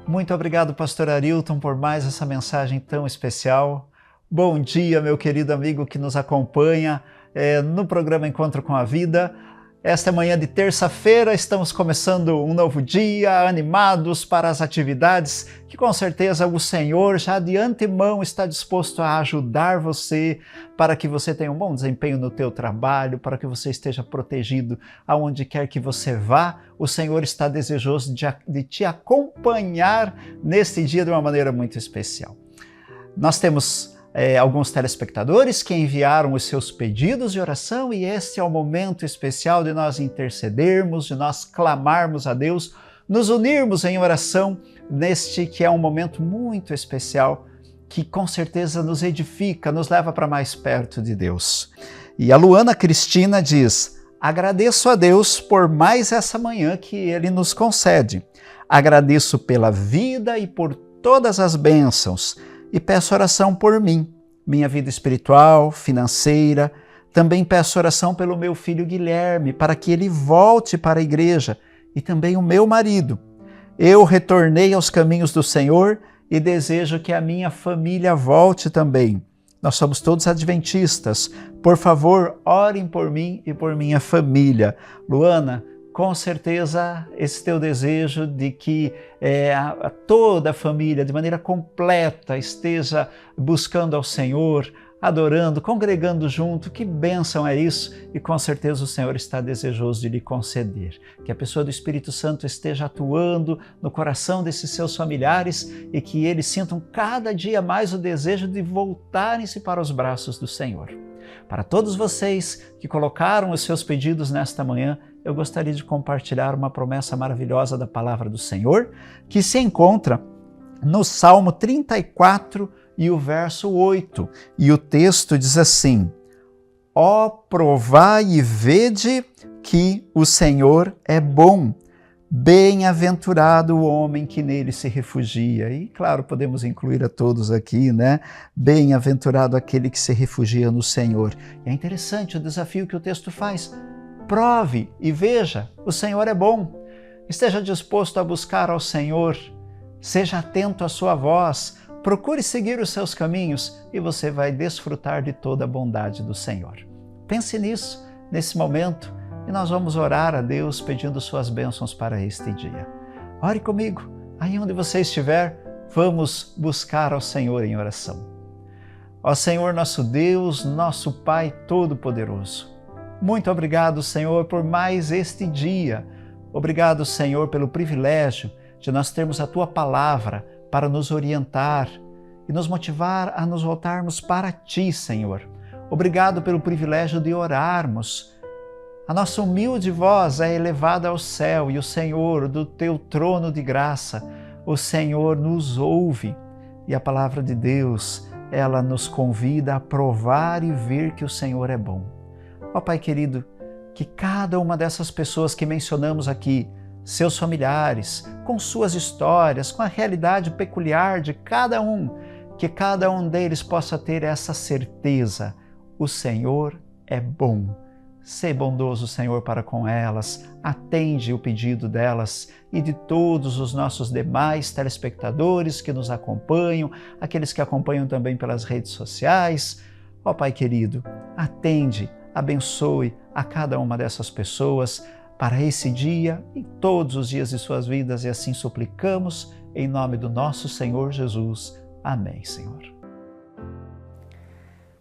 Muito obrigado, pastor Arilton, por mais essa mensagem tão especial. Bom dia, meu querido amigo que nos acompanha no programa Encontro com a Vida. Esta manhã de terça-feira estamos começando um novo dia, animados para as atividades que com certeza o Senhor já de antemão está disposto a ajudar você para que você tenha um bom desempenho no teu trabalho, para que você esteja protegido aonde quer que você vá. O Senhor está desejoso de te acompanhar neste dia de uma maneira muito especial. Nós temos alguns telespectadores que enviaram os seus pedidos de oração e este é o momento especial de nós intercedermos, de nós clamarmos a Deus, nos unirmos em oração neste que é um momento muito especial que com certeza nos edifica, nos leva para mais perto de Deus. E a Luana Cristina diz: agradeço a Deus por mais essa manhã que Ele nos concede. Agradeço pela vida e por todas as bênçãos. E peço oração por mim, minha vida espiritual, financeira. Também peço oração pelo meu filho Guilherme, para que ele volte para a igreja, e também o meu marido. Eu retornei aos caminhos do Senhor e desejo que a minha família volte também. Nós somos todos adventistas. Por favor, orem por mim e por minha família. Luana, com certeza esse teu desejo de que toda a família, de maneira completa, esteja buscando ao Senhor, adorando, congregando junto, que bênção é isso! E com certeza o Senhor está desejoso de lhe conceder. Que a pessoa do Espírito Santo esteja atuando no coração desses seus familiares e que eles sintam cada dia mais o desejo de voltarem-se para os braços do Senhor. Para todos vocês que colocaram os seus pedidos nesta manhã, eu gostaria de compartilhar uma promessa maravilhosa da palavra do Senhor, que se encontra no Salmo 34 e o verso 8. E o texto diz assim: ó, provai e vede que o Senhor é bom. Bem-aventurado o homem que nele se refugia. E, claro, podemos incluir a todos aqui, né? Bem-aventurado aquele que se refugia no Senhor. E é interessante o desafio que o texto faz. Prove e veja, o Senhor é bom. Esteja disposto a buscar ao Senhor. Seja atento à sua voz. Procure seguir os seus caminhos e você vai desfrutar de toda a bondade do Senhor. Pense nisso, nesse momento. E nós vamos orar a Deus pedindo suas bênçãos para este dia. Ore comigo, aí onde você estiver, vamos buscar ao Senhor em oração. Ó Senhor, nosso Deus, nosso Pai Todo-Poderoso, muito obrigado, Senhor, por mais este dia. Obrigado, Senhor, pelo privilégio de nós termos a Tua Palavra para nos orientar e nos motivar a nos voltarmos para Ti, Senhor. Obrigado pelo privilégio de orarmos. A nossa humilde voz é elevada ao céu e o Senhor, do Teu trono de graça, o Senhor nos ouve. E a palavra de Deus, ela nos convida a provar e ver que o Senhor é bom. Ó Pai querido, que cada uma dessas pessoas que mencionamos aqui, seus familiares, com suas histórias, com a realidade peculiar de cada um, que cada um deles possa ter essa certeza: o Senhor é bom. Sê bondoso, Senhor, para com elas, atende o pedido delas e de todos os nossos demais telespectadores que nos acompanham, aqueles que acompanham também pelas redes sociais. Ó Pai querido, atende, abençoe a cada uma dessas pessoas para esse dia e todos os dias de suas vidas, e assim suplicamos em nome do nosso Senhor Jesus. Amém, Senhor.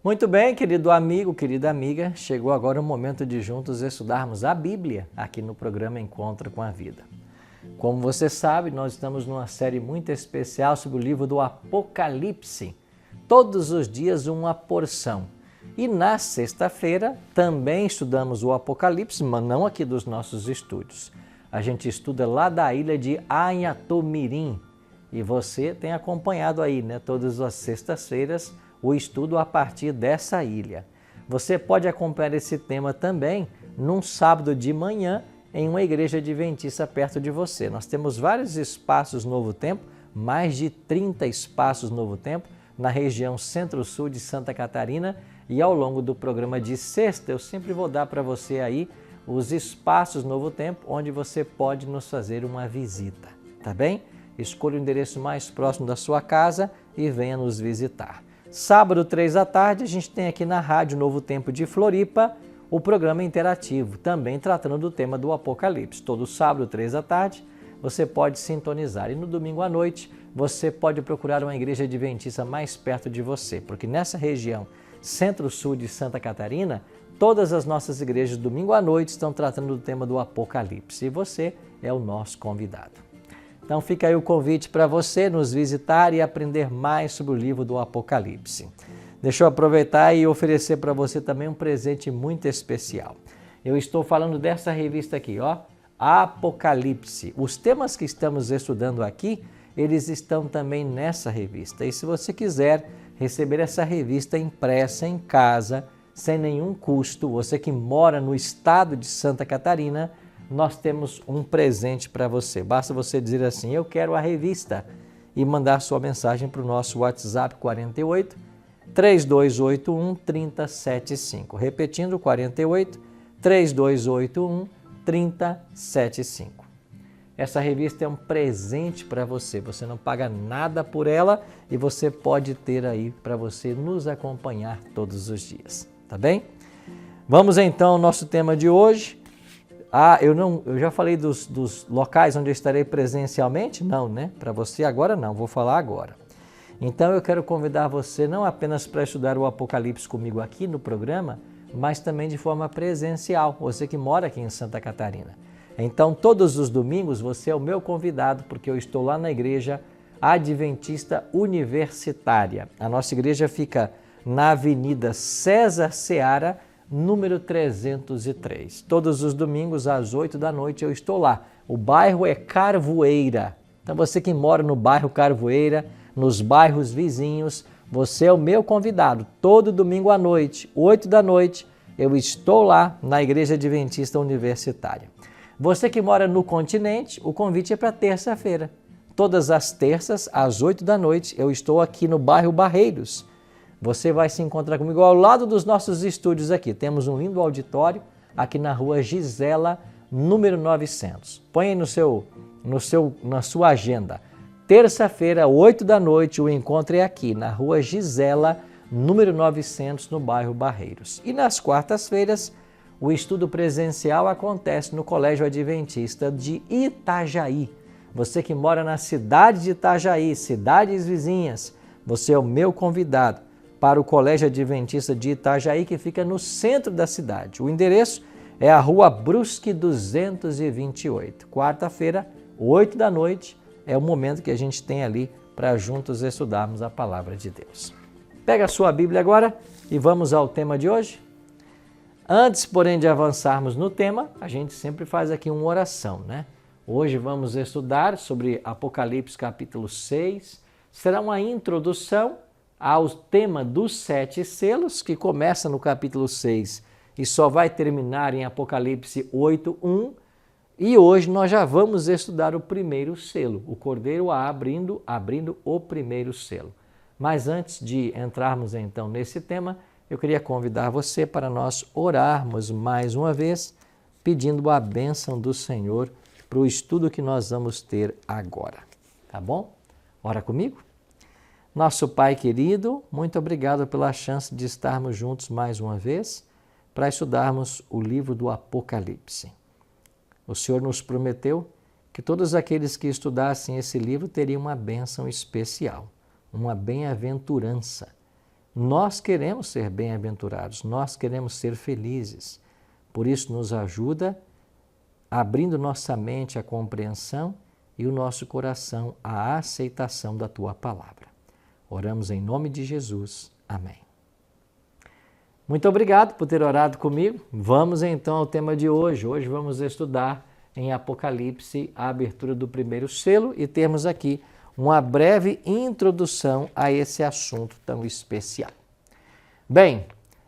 Muito bem, querido amigo, querida amiga, chegou agora o momento de juntos estudarmos a Bíblia aqui no programa Encontro com a Vida. Como você sabe, nós estamos numa série muito especial sobre o livro do Apocalipse. Todos os dias uma porção. E na sexta-feira também estudamos o Apocalipse, mas não aqui dos nossos estúdios. A gente estuda lá da ilha de Anhatomirim. E você tem acompanhado aí, né, todas as sextas-feiras, o estudo a partir dessa ilha. Você pode acompanhar esse tema também num sábado de manhã em uma igreja adventista perto de você. Nós temos vários espaços Novo Tempo, mais de 30 espaços Novo Tempo na região centro-sul de Santa Catarina, e ao longo do programa de sexta eu sempre vou dar para você aí os espaços Novo Tempo onde você pode nos fazer uma visita, tá bem? escolha o endereço mais próximo da sua casa e venha nos visitar. Sábado, 3 da tarde, a gente tem aqui na Rádio Novo Tempo de Floripa o programa interativo, também tratando do tema do Apocalipse. Todo sábado, 3 da tarde, você pode sintonizar. E no domingo à noite, você pode procurar uma igreja adventista mais perto de você, porque nessa região centro-sul de Santa Catarina, todas as nossas igrejas, domingo à noite, estão tratando do tema do Apocalipse. E você é o nosso convidado. Então fica aí o convite para você nos visitar e aprender mais sobre o livro do Apocalipse. Deixa eu aproveitar e oferecer para você também um presente muito especial. Eu estou falando dessa revista aqui, ó, Apocalipse. Os temas que estamos estudando aqui, eles estão também nessa revista. E se você quiser receber essa revista impressa em casa, sem nenhum custo, você que mora no estado de Santa Catarina, nós temos um presente para você. Basta você dizer assim, eu quero a revista, e mandar sua mensagem para o nosso WhatsApp 48 3281 3075. Repetindo, 48 3281 3075. Essa revista é um presente para você. Você não paga nada por ela e você pode ter aí para você nos acompanhar todos os dias. Tá bem? Vamos então ao nosso tema de hoje. Eu já falei dos locais onde eu estarei presencialmente? Não, né? Para você agora não, vou falar agora. Então eu quero convidar você não apenas para estudar o Apocalipse comigo aqui no programa, mas também de forma presencial, você que mora aqui em Santa Catarina. Então todos os domingos você é o meu convidado, porque eu estou lá na Igreja Adventista Universitária. A nossa igreja fica na Avenida César Seara, número 303. Todos os domingos às 8 da noite eu estou lá. O bairro é Carvoeira. Então você que mora no bairro Carvoeira, nos bairros vizinhos, você é o meu convidado. Todo domingo à noite, 8 da noite, eu estou lá na Igreja Adventista Universitária. Você que mora no continente, o convite é para terça-feira. Todas as terças, às 8 da noite, eu estou aqui no bairro Barreiros. Você vai se encontrar comigo ao lado dos nossos estúdios aqui. Temos um lindo auditório aqui na rua Gisela, número 900. Põe aí na sua agenda. Terça-feira, 8 da noite, o encontro é aqui na rua Gisela, número 900, no bairro Barreiros. E nas quartas-feiras, o estudo presencial acontece no Colégio Adventista de Itajaí. Você que mora na cidade de Itajaí, cidades vizinhas, você é o meu convidado para o Colégio Adventista de Itajaí, que fica no centro da cidade. O endereço é a Rua Brusque 228. Quarta-feira, 8 da noite, é o momento que a gente tem ali para juntos estudarmos a Palavra de Deus. Pega a sua Bíblia agora e vamos ao tema de hoje. Antes, porém, de avançarmos no tema, a gente sempre faz aqui uma oração, né? Hoje vamos estudar sobre Apocalipse capítulo 6. Será uma introdução ao tema dos 7 selos, que começa no capítulo 6 e só vai terminar em Apocalipse 8:1. E hoje nós já vamos estudar o primeiro selo, o Cordeiro abrindo o primeiro selo. Mas antes de entrarmos então nesse tema, eu queria convidar você para nós orarmos mais uma vez, pedindo a bênção do Senhor para o estudo que nós vamos ter agora. Tá bom? Ora comigo? Nosso Pai querido, muito obrigado pela chance de estarmos juntos mais uma vez para estudarmos o livro do Apocalipse. O Senhor nos prometeu que todos aqueles que estudassem esse livro teriam uma bênção especial, uma bem-aventurança. Nós queremos ser bem-aventurados, nós queremos ser felizes. Por isso, nos ajuda abrindo nossa mente à compreensão e o nosso coração à aceitação da Tua palavra. Oramos em nome de Jesus. Amém. Muito obrigado por ter orado comigo. Vamos então ao tema de hoje. Hoje vamos estudar em Apocalipse a abertura do primeiro selo e temos aqui uma breve introdução a esse assunto tão especial. Bem,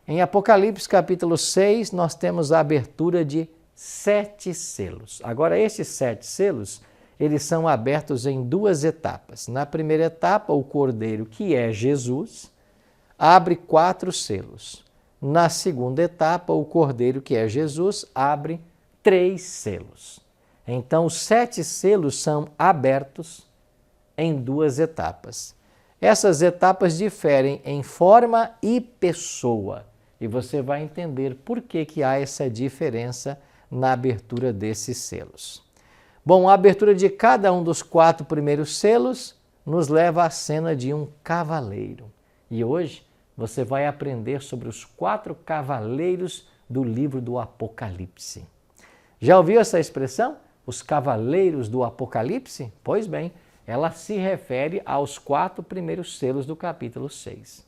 em Apocalipse capítulo 6 nós temos a abertura de 7 selos. Agora, esses 7 selos, eles são abertos em 2 etapas. Na primeira etapa, o Cordeiro, que é Jesus, abre 4 selos. Na segunda etapa, o Cordeiro, que é Jesus, abre 3 selos. Então, os 7 selos são abertos em 2 etapas. Essas etapas diferem em forma e pessoa, e você vai entender por que há essa diferença na abertura desses selos. Bom, a abertura de cada um dos 4 primeiros selos nos leva à cena de um cavaleiro. E hoje você vai aprender sobre os 4 cavaleiros do livro do Apocalipse. Já ouviu essa expressão? Os cavaleiros do Apocalipse? Pois bem, ela se refere aos 4 primeiros selos do capítulo 6.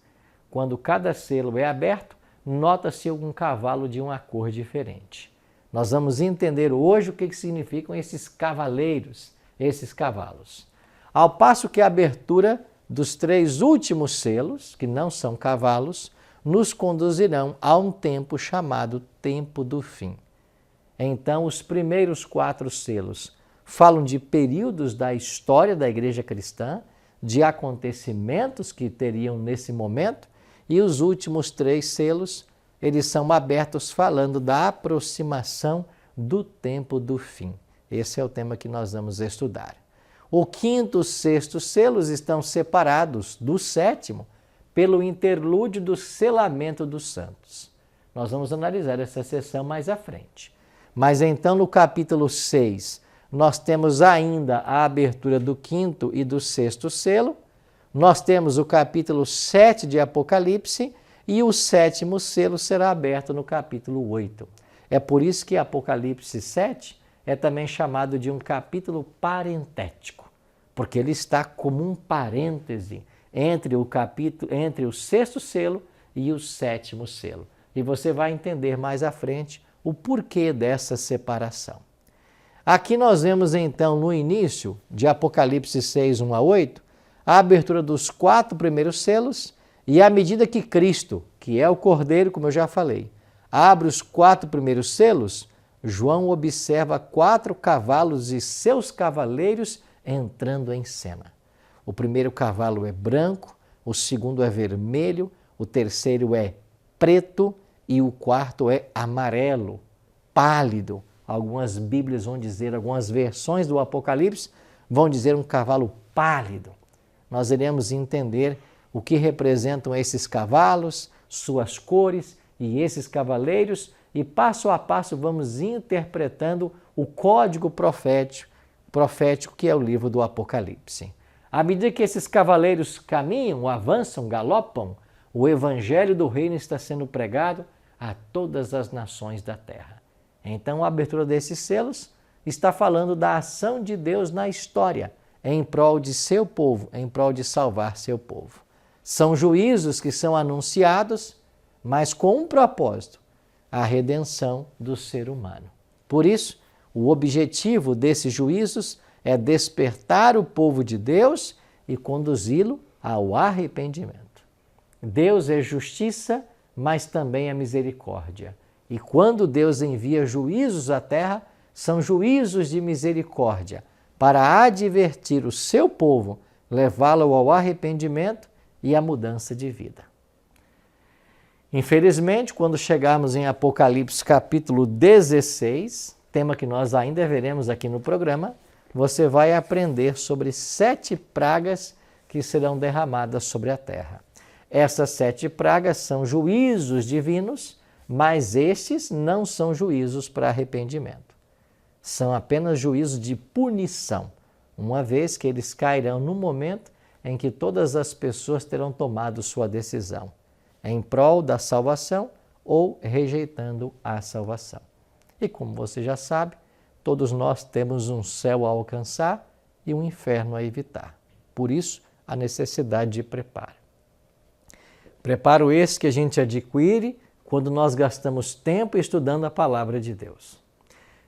Quando cada selo é aberto, nota-se um cavalo de uma cor diferente. Nós vamos entender hoje o que significam esses cavaleiros, esses cavalos. Ao passo que a abertura dos 3 últimos selos, que não são cavalos, nos conduzirão a um tempo chamado tempo do fim. Então, os primeiros 4 selos falam de períodos da história da igreja cristã, de acontecimentos que teriam nesse momento, e os últimos 3 selos, eles são abertos falando da aproximação do tempo do fim. Esse é o tema que nós vamos estudar. O 5º e o 6º selos estão separados do 7º pelo interlúdio do selamento dos santos. Nós vamos analisar essa sessão mais à frente. Mas então no capítulo 6, nós temos ainda a abertura do 5º e do 6º selo, nós temos o capítulo 7 de Apocalipse e o 7º selo será aberto no capítulo 8. É por isso que Apocalipse 7 é também chamado de um capítulo parentético, porque ele está como um parêntese entre o 6º selo e o 7º selo. E você vai entender mais à frente o porquê dessa separação. Aqui nós vemos então no início de Apocalipse 6, 1 a 8, a abertura dos 4 primeiros selos e à medida que Cristo, que é o Cordeiro, como eu já falei, abre os 4 primeiros selos, João observa 4 cavalos e seus cavaleiros entrando em cena. O primeiro cavalo é branco, o segundo é vermelho, o terceiro é preto e o 4º é amarelo, pálido. Algumas Bíblias vão dizer, algumas versões do Apocalipse vão dizer um cavalo pálido. Nós iremos entender o que representam esses cavalos, suas cores e esses cavaleiros, e passo a passo vamos interpretando o código profético que é o livro do Apocalipse. À medida que esses cavaleiros caminham, avançam, galopam, o evangelho do reino está sendo pregado a todas as nações da terra. Então, a abertura desses selos está falando da ação de Deus na história, em prol de seu povo, em prol de salvar seu povo. São juízos que são anunciados, mas com um propósito, a redenção do ser humano. Por isso, o objetivo desses juízos é despertar o povo de Deus e conduzi-lo ao arrependimento. Deus é justiça, mas também é misericórdia. E quando Deus envia juízos à terra, são juízos de misericórdia, para advertir o seu povo, levá-lo ao arrependimento e à mudança de vida. Infelizmente, quando chegarmos em Apocalipse capítulo 16, tema que nós ainda veremos aqui no programa, você vai aprender sobre 7 pragas que serão derramadas sobre a terra. Essas 7 pragas são juízos divinos, mas estes não são juízos para arrependimento. São apenas juízos de punição, uma vez que eles cairão no momento em que todas as pessoas terão tomado sua decisão, em prol da salvação ou rejeitando a salvação. E como você já sabe, todos nós temos um céu a alcançar e um inferno a evitar. Por isso, a necessidade de preparo. Preparo esse que a gente adquire quando nós gastamos tempo estudando a palavra de Deus.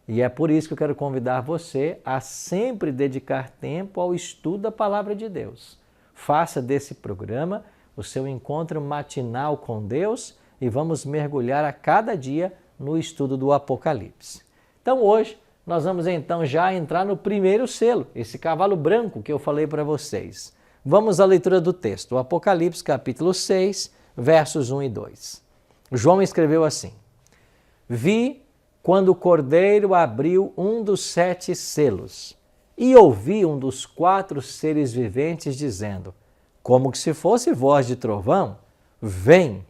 E é por isso que eu quero convidar você a sempre dedicar tempo ao estudo da palavra de Deus. Faça desse programa o seu encontro matinal com Deus e vamos mergulhar a cada dia no estudo do Apocalipse. Então hoje nós vamos então já entrar no primeiro selo, esse cavalo branco que eu falei para vocês. Vamos à leitura do texto, o Apocalipse capítulo 6, versos 1 e 2. João escreveu assim: Vi quando o Cordeiro abriu um dos 7 selos, E ouvi um dos 4 seres viventes dizendo, como que se fosse voz de trovão, vem.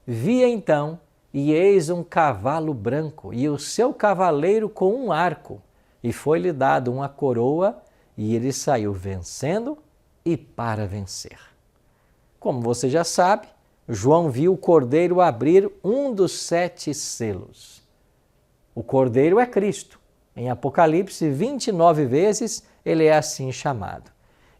Vi então, e eis um cavalo branco, e o seu cavaleiro com um arco, e foi-lhe dado uma coroa, e ele saiu vencendo e para vencer. Como você já sabe, João viu o cordeiro abrir um dos 7 selos. O cordeiro é Cristo. Em Apocalipse, 29 vezes, ele é assim chamado.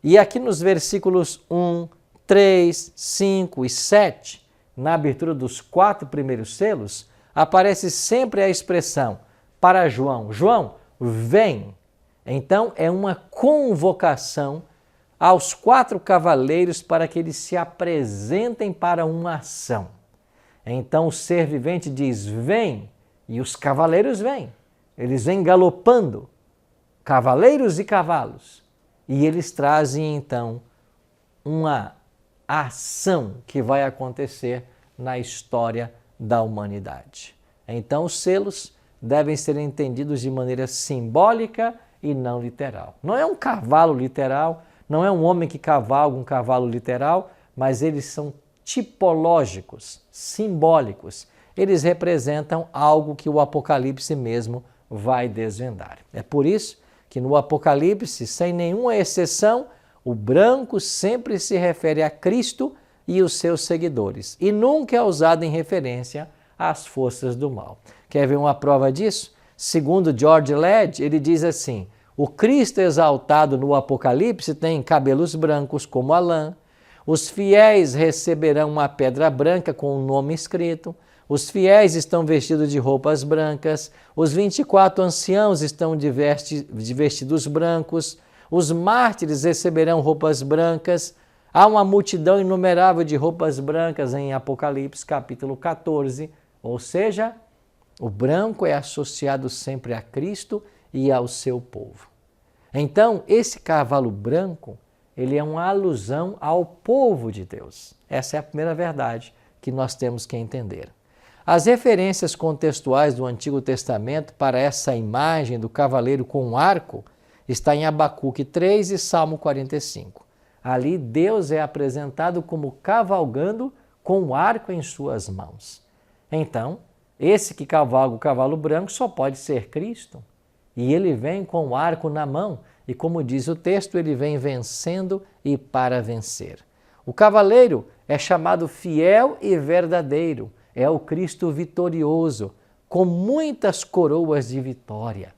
E aqui nos versículos 1, 3, 5 e 7, na abertura dos 4 primeiros selos, aparece sempre a expressão para João, João, vem. Então é uma convocação aos 4 cavaleiros para que eles se apresentem para uma ação. Então o ser vivente diz, vem, e os cavaleiros vêm. Eles vêm galopando, cavaleiros e cavalos. E eles trazem então uma ação que vai acontecer na história da humanidade. Então os selos devem ser entendidos de maneira simbólica e não literal. Não é um cavalo literal, não é um homem que cavalga um cavalo literal, mas eles são tipológicos, simbólicos. Eles representam algo que o Apocalipse mesmo vai desvendar. É por isso que no Apocalipse, sem nenhuma exceção, o branco sempre se refere a Cristo e os seus seguidores e nunca é usado em referência às forças do mal. Quer ver uma prova disso? Segundo George Led, ele diz assim, o Cristo exaltado no Apocalipse tem cabelos brancos como a lã, os fiéis receberão uma pedra branca com um nome escrito, os fiéis estão vestidos de roupas brancas, os 24 anciãos estão de vestidos brancos, os mártires receberão roupas brancas, há uma multidão inumerável de roupas brancas em Apocalipse capítulo 14, ou seja, o branco é associado sempre a Cristo e ao seu povo. Então, esse cavalo branco, ele é uma alusão ao povo de Deus. Essa é a primeira verdade que nós temos que entender. As referências contextuais do Antigo Testamento para essa imagem do cavaleiro com um arco está em Abacuque 3 e Salmo 45. Ali Deus é apresentado como cavalgando com um arco em suas mãos. Então, esse que cavalga o cavalo branco só pode ser Cristo. E ele vem com o arco na mão e, como diz o texto, ele vem vencendo e para vencer. O cavaleiro é chamado fiel e verdadeiro. É o Cristo vitorioso, com muitas coroas de vitória.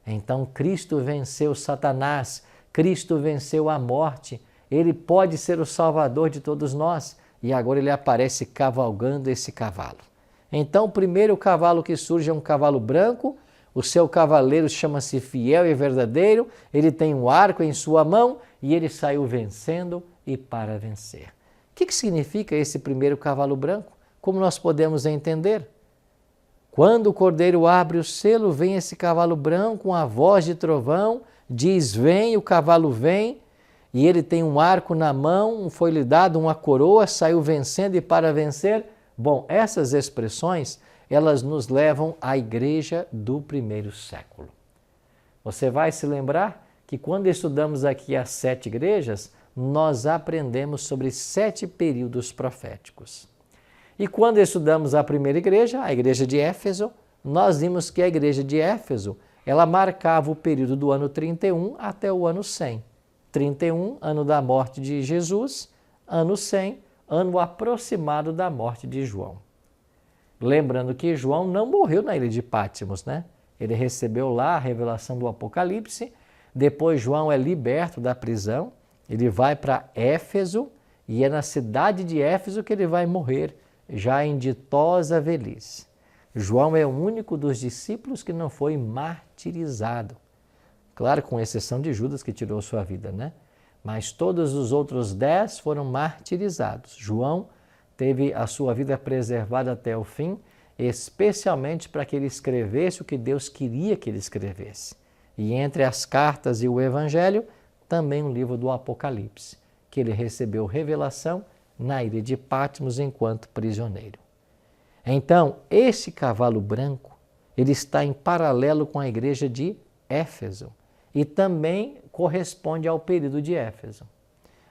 Então Cristo venceu Satanás, Cristo venceu a morte, ele pode ser o Salvador de todos nós e agora ele aparece cavalgando esse cavalo. Então o primeiro cavalo que surge é um cavalo branco, o seu cavaleiro chama-se fiel e verdadeiro, ele tem um arco em sua mão e ele saiu vencendo e para vencer. O que significa esse primeiro cavalo branco? Como nós podemos entender? Quando o cordeiro abre o selo, vem esse cavalo branco com a voz de trovão, diz vem, o cavalo vem, e ele tem um arco na mão, foi-lhe dado uma coroa, saiu vencendo e para vencer. Bom, essas expressões, elas nos levam à igreja do primeiro século. Você vai se lembrar que quando estudamos aqui as 7 igrejas, nós aprendemos sobre 7 períodos proféticos. E quando estudamos a primeira igreja, a igreja de Éfeso, nós vimos que a igreja de Éfeso, ela marcava o período do ano 31 até o ano 100. 31, ano da morte de Jesus, ano 100, ano aproximado da morte de João. Lembrando que João não morreu na ilha de Patmos, né? Ele recebeu lá a revelação do Apocalipse, depois João é liberto da prisão, ele vai para Éfeso e é na cidade de Éfeso que ele vai morrer, já em ditosa velhice. João é o único dos discípulos que não foi martirizado. Claro, com exceção de Judas, que tirou sua vida, né? Mas todos os outros 10 foram martirizados. João teve a sua vida preservada até o fim, especialmente para que ele escrevesse o que Deus queria que ele escrevesse. E entre as cartas e o Evangelho, também um livro do Apocalipse, que ele recebeu revelação na ilha de Patmos enquanto prisioneiro. Então, esse cavalo branco, ele está em paralelo com a igreja de Éfeso. e também corresponde ao período de Éfeso.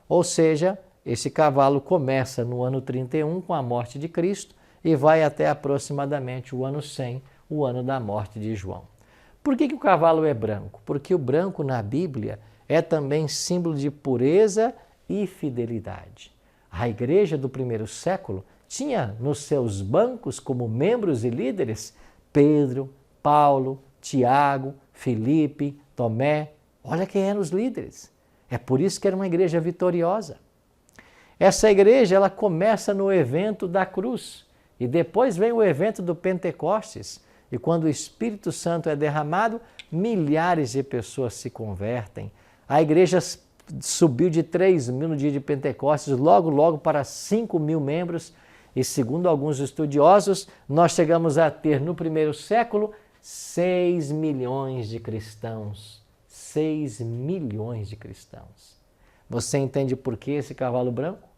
Ou seja, esse cavalo começa no ano 31 com a morte de Cristo e vai até aproximadamente o ano 100, o ano da morte de João. Por que o cavalo é branco? Porque o branco na Bíblia é também símbolo de pureza e fidelidade. A igreja do primeiro século tinha nos seus bancos como membros e líderes Pedro, Paulo, Tiago, Filipe, Tomé. Olha quem eram os líderes. É por isso que era uma igreja vitoriosa. Essa igreja ela começa no evento da cruz e depois vem o evento do Pentecostes. E quando o Espírito Santo é derramado, milhares de pessoas se convertem. A igreja subiu de 3.000 no dia de Pentecostes, logo para 5.000 membros. E segundo alguns estudiosos, nós chegamos a ter no primeiro século 6 milhões de cristãos. 6 milhões de cristãos. Você entende por que esse cavalo branco?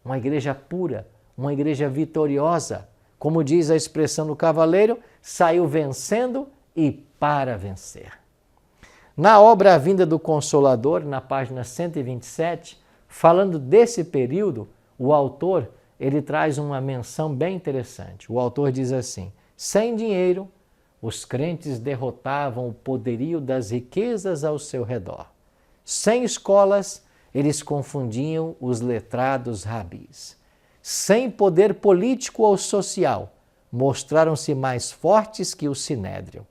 Uma igreja pura, uma igreja vitoriosa. Como diz a expressão do cavaleiro, saiu vencendo e para vencer. Na obra A Vinda do Consolador, na página 127, falando desse período, o autor ele traz uma menção bem interessante. O autor diz assim: sem dinheiro, os crentes derrotavam o poderio das riquezas ao seu redor. Sem escolas, eles confundiam os letrados rabis. Sem poder político ou social, mostraram-se mais fortes que o sinédrio.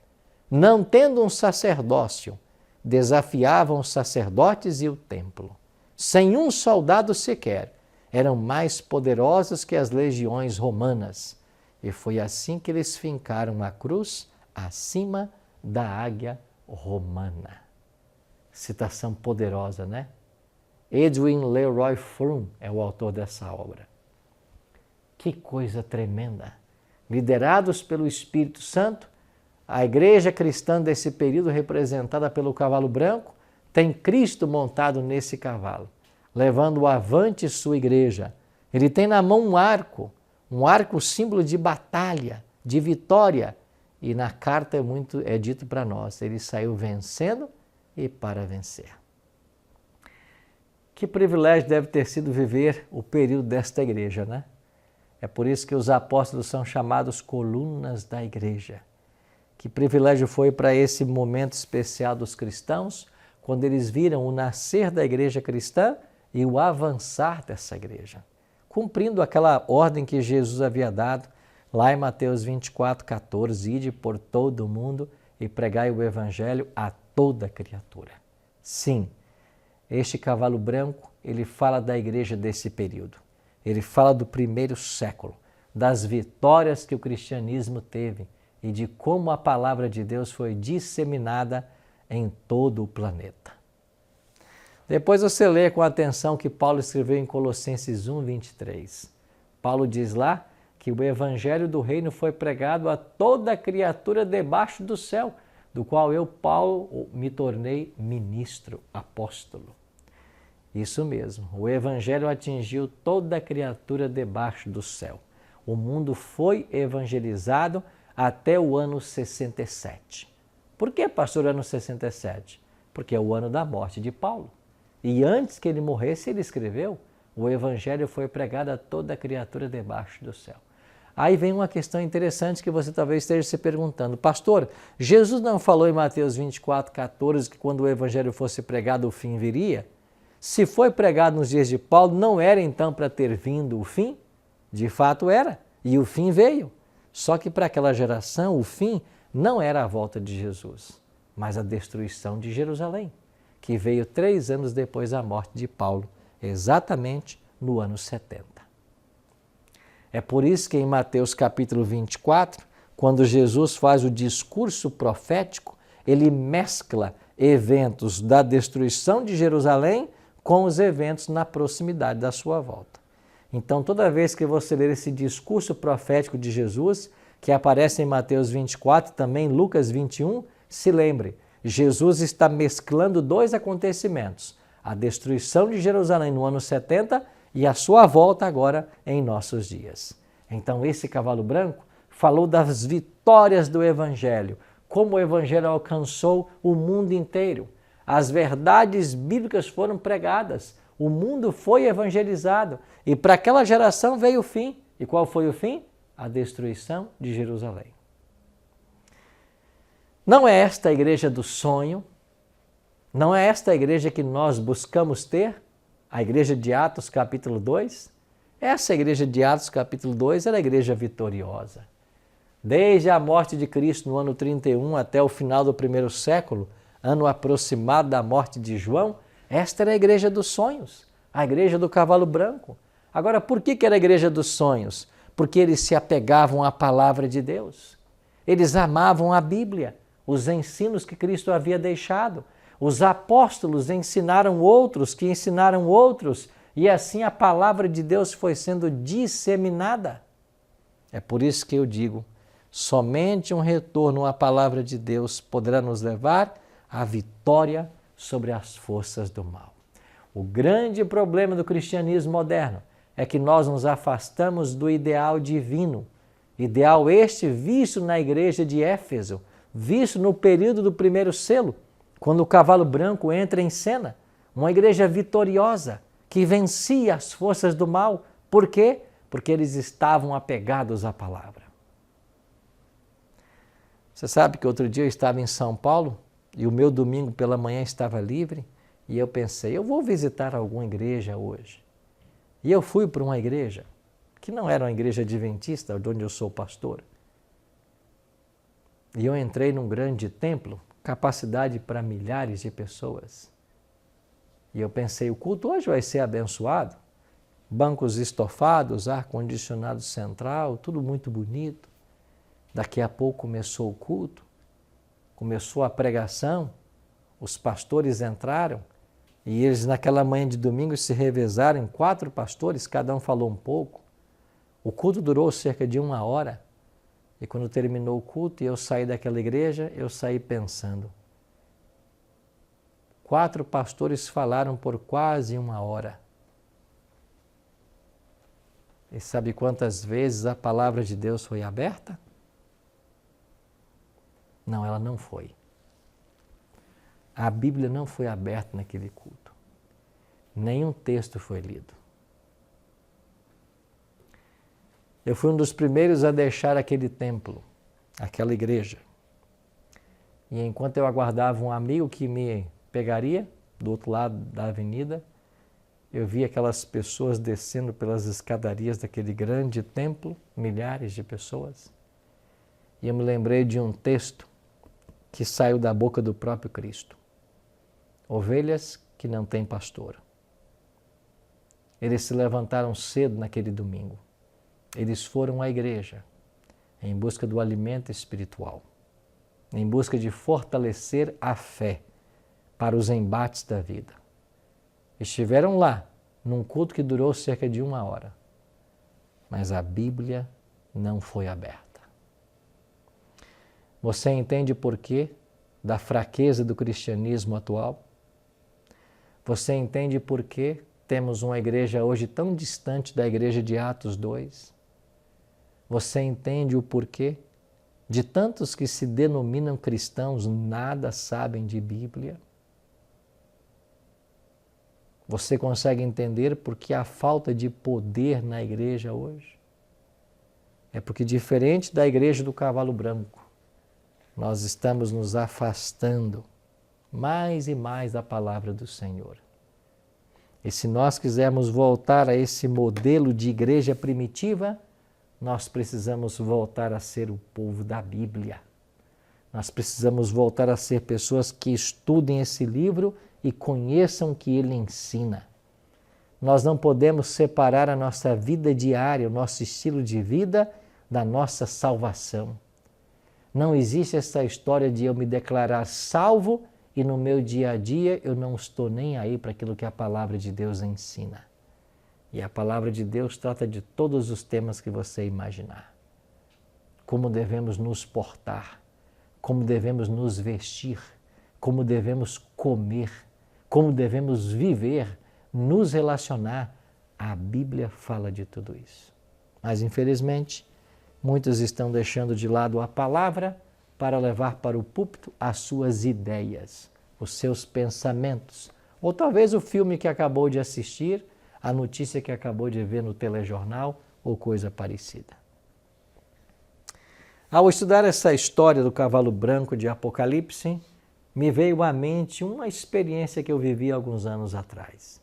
Não tendo um sacerdócio, desafiavam os sacerdotes e o templo. Sem um soldado sequer, eram mais poderosos que as legiões romanas. E foi assim que eles fincaram a cruz acima da águia romana. Citação poderosa, né? Edwin Leroy Froome é o autor dessa obra. Que coisa tremenda! Liderados pelo Espírito Santo, a igreja cristã desse período, representada pelo cavalo branco, tem Cristo montado nesse cavalo, levando avante sua igreja. Ele tem na mão um arco símbolo de batalha, de vitória. E na carta é dito para nós, ele saiu vencendo e para vencer. Que privilégio deve ter sido viver o período desta igreja, né? É por isso que os apóstolos são chamados colunas da igreja. Que privilégio foi para esse momento especial dos cristãos, quando eles viram o nascer da igreja cristã e o avançar dessa igreja, cumprindo aquela ordem que Jesus havia dado lá em Mateus 24:14, ide por todo o mundo e pregai o evangelho a toda criatura. Sim, este cavalo branco, ele fala da igreja desse período. Ele fala do primeiro século, das vitórias que o cristianismo teve e de como a palavra de Deus foi disseminada em todo o planeta. Depois você lê com atenção o que Paulo escreveu em Colossenses 1:23. Paulo diz lá que o evangelho do reino foi pregado a toda criatura debaixo do céu, do qual eu, Paulo, me tornei ministro, apóstolo. Isso mesmo, o evangelho atingiu toda criatura debaixo do céu. O mundo foi evangelizado até o ano 67. Por que, pastor, ano 67? Porque é o ano da morte de Paulo. E antes que ele morresse, ele escreveu, o evangelho foi pregado a toda criatura debaixo do céu. Aí vem uma questão interessante que você talvez esteja se perguntando. Pastor, Jesus não falou em Mateus 24:14 que quando o evangelho fosse pregado o fim viria? Se foi pregado nos dias de Paulo, não era então para ter vindo o fim? De fato era, e o fim veio. Só que para aquela geração, o fim não era a volta de Jesus, mas a destruição de Jerusalém, que veio 3 anos depois da morte de Paulo, exatamente no ano 70. É por isso que em Mateus capítulo 24, quando Jesus faz o discurso profético, ele mescla eventos da destruição de Jerusalém com os eventos na proximidade da sua volta. Então, toda vez que você ler esse discurso profético de Jesus, que aparece em Mateus 24 e também em Lucas 21, se lembre, Jesus está mesclando 2 acontecimentos, a destruição de Jerusalém no ano 70 e a sua volta agora em nossos dias. Então, esse cavalo branco falou das vitórias do Evangelho, como o Evangelho alcançou o mundo inteiro. As verdades bíblicas foram pregadas, o mundo foi evangelizado e para aquela geração veio o fim. E qual foi o fim? A destruição de Jerusalém. Não é esta a igreja do sonho, não é esta a igreja que nós buscamos ter, a igreja de Atos capítulo 2? Essa igreja de Atos capítulo 2 era a igreja vitoriosa. Desde a morte de Cristo no ano 31 até o final do primeiro século, ano aproximado da morte de João, esta era a igreja dos sonhos, a igreja do cavalo branco. Agora, por que era a igreja dos sonhos? Porque eles se apegavam à palavra de Deus. Eles amavam a Bíblia, os ensinos que Cristo havia deixado. Os apóstolos ensinaram outros, que ensinaram outros, e assim a palavra de Deus foi sendo disseminada. É por isso que eu digo, somente um retorno à palavra de Deus poderá nos levar à vitória sobre as forças do mal. O grande problema do cristianismo moderno é que nós nos afastamos do ideal divino, ideal este visto na igreja de Éfeso, visto no período do primeiro selo, quando o cavalo branco entra em cena, uma igreja vitoriosa que vencia as forças do mal. Por quê? Porque eles estavam apegados à palavra. Você sabe que outro dia eu estava em São Paulo e o meu domingo pela manhã estava livre e eu pensei, eu vou visitar alguma igreja hoje. E eu fui para uma igreja que não era uma igreja adventista, de onde eu sou pastor. E eu entrei num grande templo, capacidade para milhares de pessoas. E eu pensei, o culto hoje vai ser abençoado. Bancos estofados, ar-condicionado central, tudo muito bonito. Daqui a pouco começou o culto, começou a pregação, os pastores entraram e eles naquela manhã de domingo se revezaram em 4 pastores, cada um falou um pouco. O culto durou cerca de 1 hora e quando terminou o culto e eu saí daquela igreja, eu saí pensando. 4 pastores falaram por quase 1 hora. E sabe quantas vezes a palavra de Deus foi aberta? Não, ela não foi. A Bíblia não foi aberta naquele culto. Nenhum texto foi lido. Eu fui um dos primeiros a deixar aquele templo, aquela igreja. E enquanto eu aguardava um amigo que me pegaria do outro lado da avenida, eu vi aquelas pessoas descendo pelas escadarias daquele grande templo, milhares de pessoas. E eu me lembrei de um texto que saiu da boca do próprio Cristo. Ovelhas que não têm pastor. Eles se levantaram cedo naquele domingo. Eles foram à igreja em busca do alimento espiritual, em busca de fortalecer a fé para os embates da vida. Estiveram lá, num culto que durou cerca de 1 hora, mas a Bíblia não foi aberta. Você entende o porquê da fraqueza do cristianismo atual? Você entende por que temos uma igreja hoje tão distante da igreja de Atos 2? Você entende o porquê de tantos que se denominam cristãos nada sabem de Bíblia? Você consegue entender por que há falta de poder na igreja hoje? É porque, diferente da igreja do cavalo branco, nós estamos nos afastando mais e mais da palavra do Senhor. E se nós quisermos voltar a esse modelo de igreja primitiva, nós precisamos voltar a ser o povo da Bíblia. Nós precisamos voltar a ser pessoas que estudem esse livro e conheçam o que ele ensina. Nós não podemos separar a nossa vida diária, o nosso estilo de vida, da nossa salvação. Não existe essa história de eu me declarar salvo e no meu dia a dia eu não estou nem aí para aquilo que a palavra de Deus ensina. E a palavra de Deus trata de todos os temas que você imaginar. Como devemos nos portar, como devemos nos vestir, como devemos comer, como devemos viver, nos relacionar. A Bíblia fala de tudo isso. Mas, infelizmente, muitos estão deixando de lado a palavra para levar para o púlpito as suas ideias, os seus pensamentos, ou talvez o filme que acabou de assistir, a notícia que acabou de ver no telejornal ou coisa parecida. Ao estudar essa história do cavalo branco de Apocalipse, me veio à mente uma experiência que eu vivi alguns anos atrás.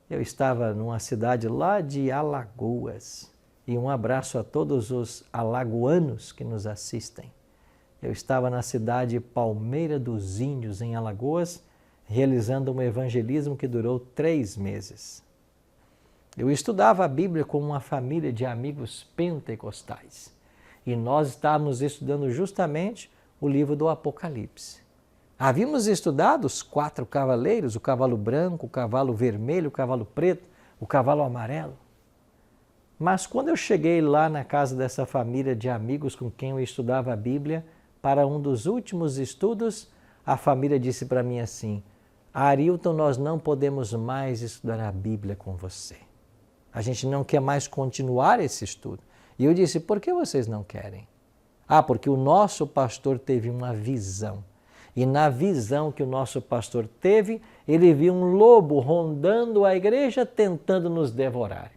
Eu estava numa cidade lá de Alagoas, e um abraço a todos os alagoanos que nos assistem. Eu estava na cidade Palmeira dos Índios, em Alagoas, realizando um evangelismo que durou 3 meses. Eu estudava a Bíblia com uma família de amigos pentecostais. E nós estávamos estudando justamente o livro do Apocalipse. Havíamos estudado os 4 cavaleiros, o cavalo branco, o cavalo vermelho, o cavalo preto, o cavalo amarelo. Mas quando eu cheguei lá na casa dessa família de amigos com quem eu estudava a Bíblia, para um dos últimos estudos, a família disse para mim assim: Arilton, nós não podemos mais estudar a Bíblia com você. A gente não quer mais continuar esse estudo. E eu disse: por que vocês não querem? Porque o nosso pastor teve uma visão. E na visão que o nosso pastor teve, ele viu um lobo rondando a igreja tentando nos devorar.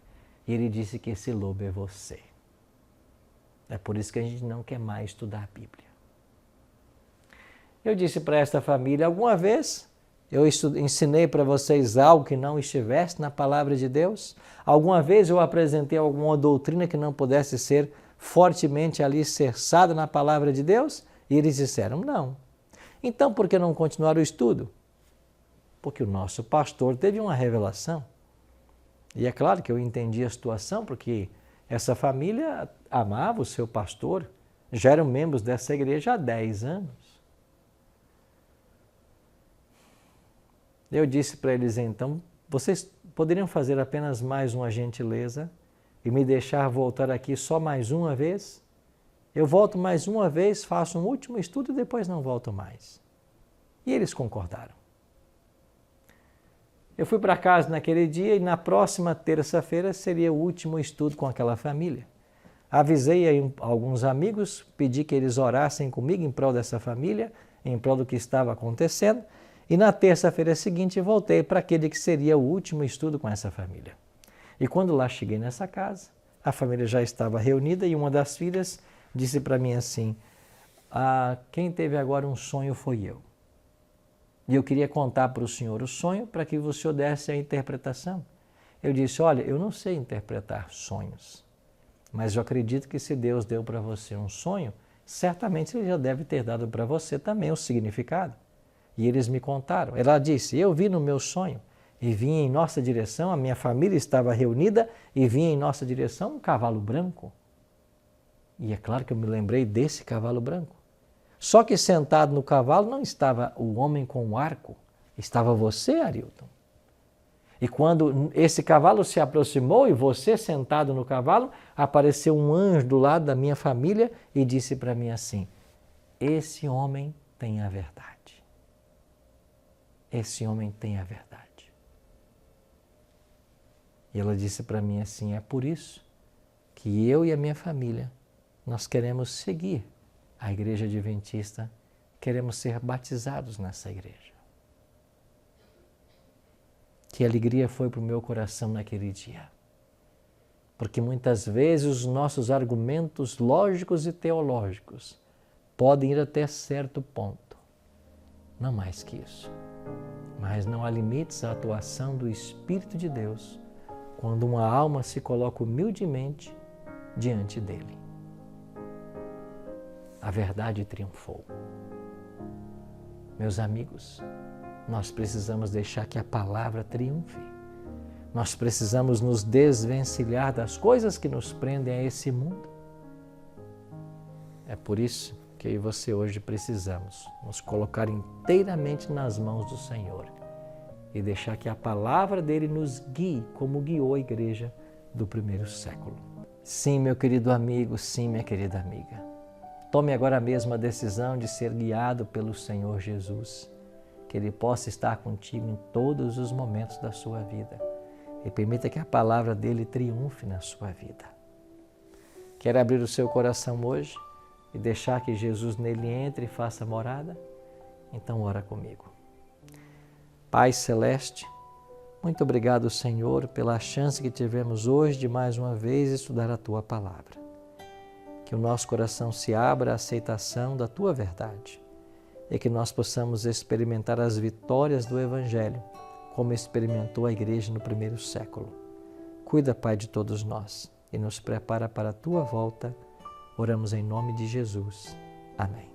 E ele disse que esse lobo é você. É por isso que a gente não quer mais estudar a Bíblia. Eu disse para esta família: alguma vez eu ensinei para vocês algo que não estivesse na palavra de Deus? Alguma vez eu apresentei alguma doutrina que não pudesse ser fortemente alicerçada na palavra de Deus? E eles disseram: não. Então, por que não continuar o estudo? Porque o nosso pastor teve uma revelação. E é claro que eu entendi a situação, porque essa família amava o seu pastor, já eram membros dessa igreja há 10 anos. Eu disse para eles então: vocês poderiam fazer apenas mais uma gentileza e me deixar voltar aqui só mais uma vez? Eu volto mais uma vez, faço um último estudo e depois não volto mais. E eles concordaram. Eu fui para casa naquele dia e na próxima terça-feira seria o último estudo com aquela família. Avisei aí alguns amigos, pedi que eles orassem comigo em prol dessa família, em prol do que estava acontecendo. E na terça-feira seguinte voltei para aquele que seria o último estudo com essa família. E quando lá cheguei nessa casa, a família já estava reunida e uma das filhas disse para mim assim: quem teve agora um sonho foi eu. E eu queria contar para o senhor o sonho para que o senhor desse a interpretação. Eu disse: olha, eu não sei interpretar sonhos, mas eu acredito que se Deus deu para você um sonho, certamente Ele já deve ter dado para você também o significado. E eles me contaram. Ela disse: eu vi no meu sonho e vinha em nossa direção, a minha família estava reunida e vinha em nossa direção um cavalo branco. E é claro que eu me lembrei desse cavalo branco. Só que sentado no cavalo não estava o homem com o arco, estava você, Arilton. E quando esse cavalo se aproximou e você sentado no cavalo, apareceu um anjo do lado da minha família e disse para mim assim: esse homem tem a verdade. Esse homem tem a verdade. E ela disse para mim assim: é por isso que eu e a minha família, nós queremos seguir a Igreja Adventista, queremos ser batizados nessa igreja. Que alegria foi para o meu coração naquele dia. Porque muitas vezes os nossos argumentos lógicos e teológicos podem ir até certo ponto, não mais que isso. Mas não há limites à atuação do Espírito de Deus quando uma alma se coloca humildemente diante dele. A verdade triunfou. Meus amigos, nós precisamos deixar que a palavra triunfe. Nós precisamos nos desvencilhar das coisas que nos prendem a esse mundo. É por isso que eu e você hoje precisamos nos colocar inteiramente nas mãos do Senhor e deixar que a palavra dele nos guie como guiou a igreja do primeiro século. Sim, meu querido amigo, sim, minha querida amiga. Tome agora mesmo a decisão de ser guiado pelo Senhor Jesus, que Ele possa estar contigo em todos os momentos da sua vida e permita que a palavra dele triunfe na sua vida. Quer abrir o seu coração hoje e deixar que Jesus nele entre e faça morada? Então ora comigo. Pai Celeste, muito obrigado, Senhor, pela chance que tivemos hoje de mais uma vez estudar a Tua Palavra. Que o nosso coração se abra à aceitação da Tua verdade e que nós possamos experimentar as vitórias do Evangelho, como experimentou a Igreja no primeiro século. Cuida, Pai, de todos nós e nos prepara para a Tua volta. Oramos em nome de Jesus. Amém.